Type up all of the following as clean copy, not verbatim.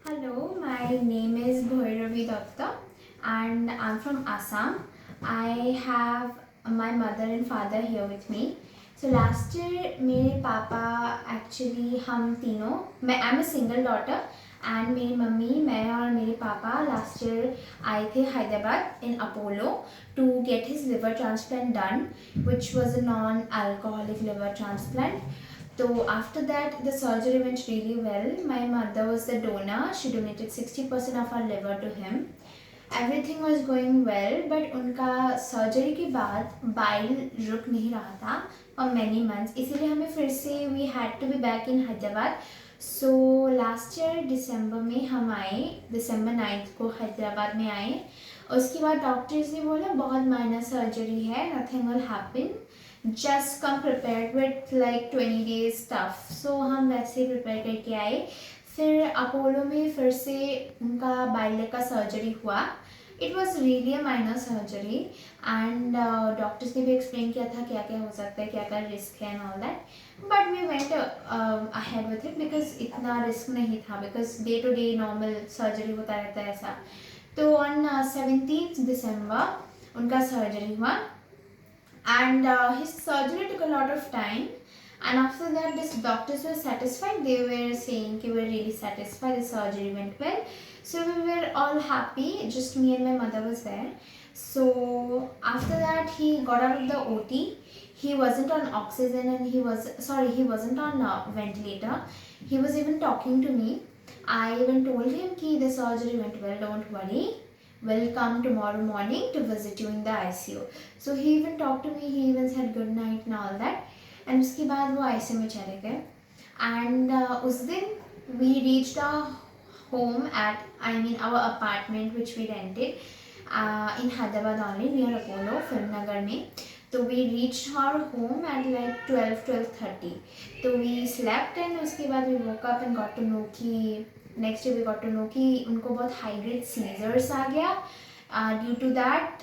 Hello, my name is Bhairavi Datta and I'm from Assam. I have my mother and father here with me. So last year मेरे पापा actually हम तीनों I'm a single daughter and मेरी mummy मैं और मेरे पापा last year आए थे Hyderabad in Apollo to get his liver transplant done, which was a non-alcoholic liver transplant. So after that, the surgery went really well. My mother was the donor. She donated 60% of her liver to him. Everything was going well, but उनका surgery के बाद bile रुक नहीं रहा था for many months. इसीलिए हमें फिर से we had to be back in Hyderabad. So last year दिसंबर में हम आए, दिसंबर 9th को हैदराबाद में आए. उसके बाद डॉक्टर्स ने बोला बहुत माइनर सर्जरी है, nothing will happen. Just come prepared with like 20 days stuff. So हम वैसे प्रिपेयर करके आए. फिर अपोलो में फिर से उनका बाइल का सर्जरी हुआ. It was really a minor surgery and doctors ने भी एक्सप्लेन किया था क्या क्या हो सकता है, क्या क्या रिस्क है and all that. But we went ahead with it because इतना रिस्क नहीं था, because day to day normal surgery होता रहता है ऐसा. तो ऑन 17th दिसंबर उनका सर्जरी हुआ and his surgery took a lot of time, and after that the doctors were satisfied. They were saying we were really satisfied, the surgery went well, so we were all happy. Just me and my mother was there. So after that he got out of the OT. He wasn't on oxygen and he wasn't on ventilator. He was even talking to me. I even told him ki the surgery went well, don't worry, will come tomorrow morning to visit you in the ICU. So he even talked to me, he even said good night and all that. And उसके बाद वो ICU में चले गए. And उस दिन we reached our home at, our apartment which we rented in Hyderabad only, near Apollo, Filmnagar में. So we reached our home at like 12:30. So we slept and उसके बाद we woke up and got to know कि next day we got to know कि उनको बहुत high grade seizures आ गया. Due to that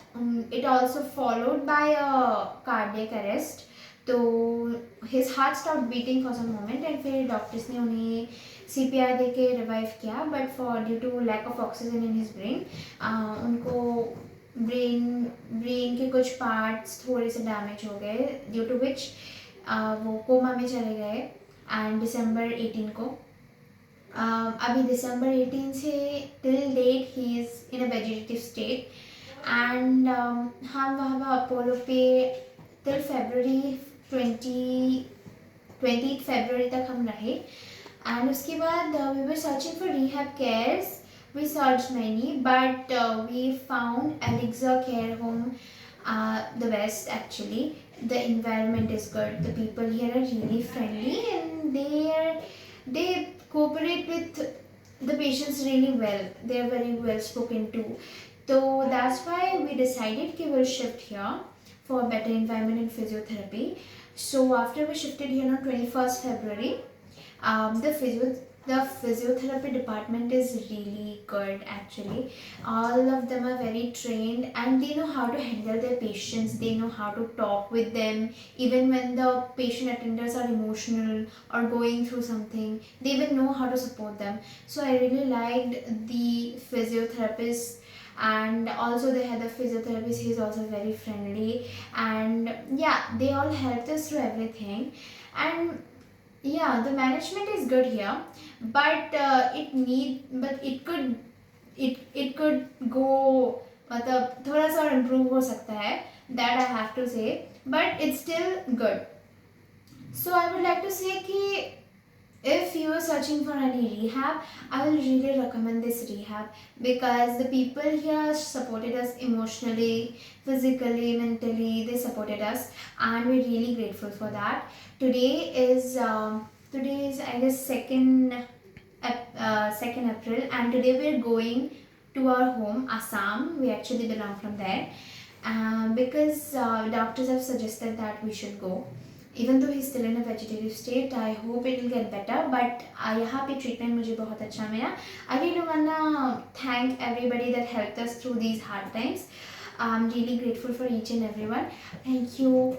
it also followed by cardiac arrest. तो his heart stop beating for some moment and फिर doctors ने उन्हें CPR दे के रिवाइव किया, but for due to lack of oxygen in his brain उनको ब्रेन के कुछ पार्ट्स थोड़े से डैमेज हो गए, ड्यू टू विच वो कोमा में चले गए. एंड दिसंबर 18 को अभी दिसंबर 18 से till date he is in a vegetative state. And हम वहाँ पर अपोलो पे टिल February 20th February तक हम रहे. एंड उसके बाद we were searching for rehab cares. we searched many, but we found Elixir Care Home the best actually. The environment is good, the people here are really friendly, and they cooperate with the patients really well. They are very well spoken to. So that's why we decided that we'll shift here for better environment and physiotherapy. So after we shifted here on 21st February, the physiotherapy department is really good actually. All of them are very trained and they know how to handle their patients. They know how to talk with them even when the patient attenders are emotional or going through something. They even know how to support them. So I really liked the physiotherapist, and also they had the physiotherapist. He's also very friendly, and yeah, they all helped us through everything. And yeah, the management is good here, but it could go, मतलब थोड़ा सा improve हो सकता है, that I have to say, but it's still good. So I would like to say कि if you are searching for any rehab, I will really recommend this rehab because the people here supported us emotionally, physically, mentally. They supported us, and we're really grateful for that. Today is I guess 2nd April, and today we're going to our home, Assam. We actually belong from there, because doctors have suggested that we should go. Even though he's still in a vegetative state, I hope it will get better. But यहाँ पे treatment मुझे बहुत अच्छा मिला. I really wanna thank everybody that helped us through these hard times. I'm really grateful for each and everyone. Thank you.